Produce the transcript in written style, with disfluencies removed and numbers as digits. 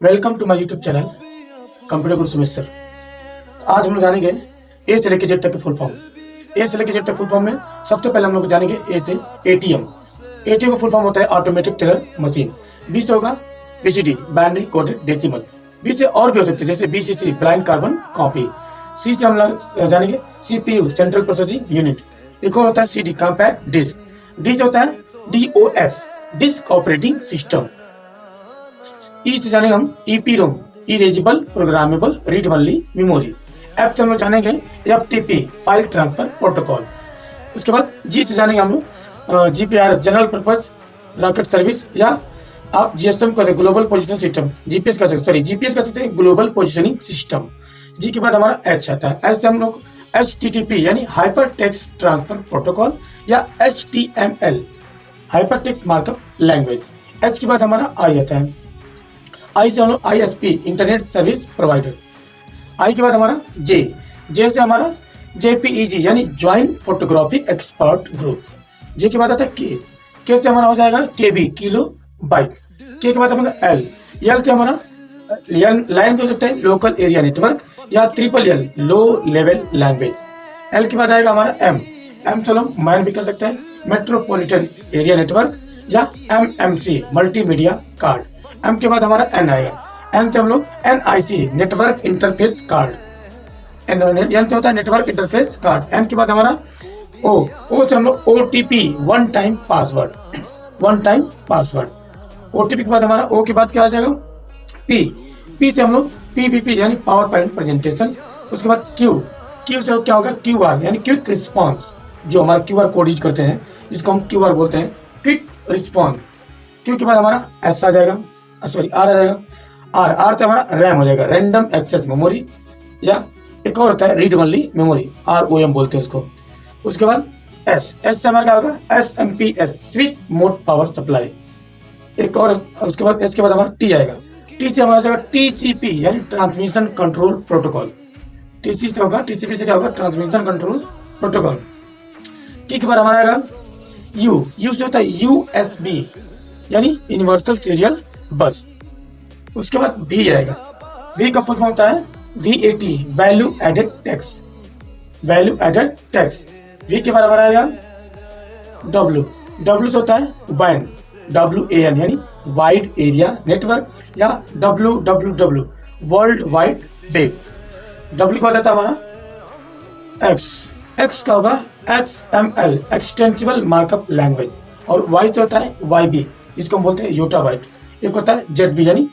Welcome to my YouTube channel computer Guru Sumit sir. तो आज हम लोग जानेंगे ए से लेकर जेड तक के फुल फॉर्म। ए से लेकर जेड तक फुल फॉर्म में सबसे पहले हम लोग जानेंगे ए से एटीएम। एटीएम का फुल फॉर्म होता है ऑटोमेटिक टेलर मशीन। बी से होगा BCD binary coded decimal. B से और भी हो सकते हैं जैसे BCC blind carbon copy. C से हम लोग जानेंगे सीपीयू सेंट्रल प्रोसेसिंग यूनिट। एक और होता है सीडी कॉम्पैक्ट डिस्क। डी से होता है DOS disk operating system. E से जानेंगे हम EPROM erasable programmable read only memory. F से हम लोग जानेंगे एफटीपी फाइल ट्रांसफर प्रोटोकॉल। उसके बाद जी से जानेंगे हम लोग GPRS general purpose rocket service, या आप जीएसएम कर सकते ग्लोबल पोजिशनिंग सिस्टम। जीपीएस कर सकते जीपीएस कर सकते हैं ग्लोबल पोजिशनिंग सिस्टम। जी के बाद हमारा एच आता है। एच से हम लोग एचटीटीपी यानी हाइपर टेक्स्ट ट्रांसफर प्रोटोकॉल या HTML hyper text markup language. H के बाद हमारा आई आता है। आई से हम लोग आईएसपी इंटरनेट सर्विस प्रोवाइडर। आई के बाद हमारा जे। जे से हमारा जेपीईजी यानी ज्वाइंट फोटोग्राफी एक्सपर्ट ग्रुप। जे के बाद आता है के। के से हमारा हो जाएगा केबी किलो बाइट। के बाद हमारा एल। एल से हमारा लाइन हो सकता है लोकल एरिया नेटवर्क या triple L low level language. L के बाद आएगा हमारा एम। एम से हम मैन भी कर सकते हैं मेट्रोपॉलिटन एरिया नेटवर्क या एमएमसी मल्टीमीडिया कार्ड। एम के बाद हमारा एन आएगा। एन से हम लोग NIC network interface card. N से होता है नेटवर्क इंटरफेस कार्ड। एन के बाद हमारा ओ। ओ से हम लोग OTP one time password. One time password. OTP के बाद हमारा ओ के बाद क्या आ जाएगा पी। पी से हम लोग पीपीपी यानी पावर पॉइंट प्रेजेंटेशन। उसके बाद क्यू। क्यू से क्या होगा क्यूआर यानी क्विक रिस्पॉन्स, जो हमारा क्यूआर कोड यूज करते हैं जिसको हम क्यूआर बोलते हैं क्विक रिस्पॉन्स। क्यू के बाद हमारा एस आ जाएगा, सॉरी आर आ जाएगा। आर से हमारा रैम हो जाएगा रैंडम एक्सेस मेमोरी, या एक और होता है रीड ओनली मेमोरी ROM बोलते हैं उसको। उसके बाद एस। एस से हमारा क्या होगा SMPS switch mode power supply. एक और उसके बाद एस के बाद हमारा टी आएगा। टी से हमारा जाएगा TCP यानी ट्रांसमिशन कंट्रोल प्रोटोकॉल। टीसी से होगा TCP से क्या होगा ट्रांसमिशन कंट्रोल प्रोटोकॉल। टी के बाद हमारा आएगा यू। यू से होता है USB यानी यूनिवर्सल सीरियल बस। उसके बाद वी आएगा। वी का फुल फॉर्म होता है VAT value added tax. Value added tax. V के बाद हमारा आएगा डब्ल्यू। डब्ल्यू से होता है WAN WAN यानी वाइड एरिया नेटवर्क या WWW world wide web. W का होता है हमारा एक्स। एक्स का होगा XML एक्सटेंसिबल मार्कअप लैंग्वेज। और वाई से होता है YB जिसको हम बोलते हैं योटा बाइट। एक होता है ZB यानी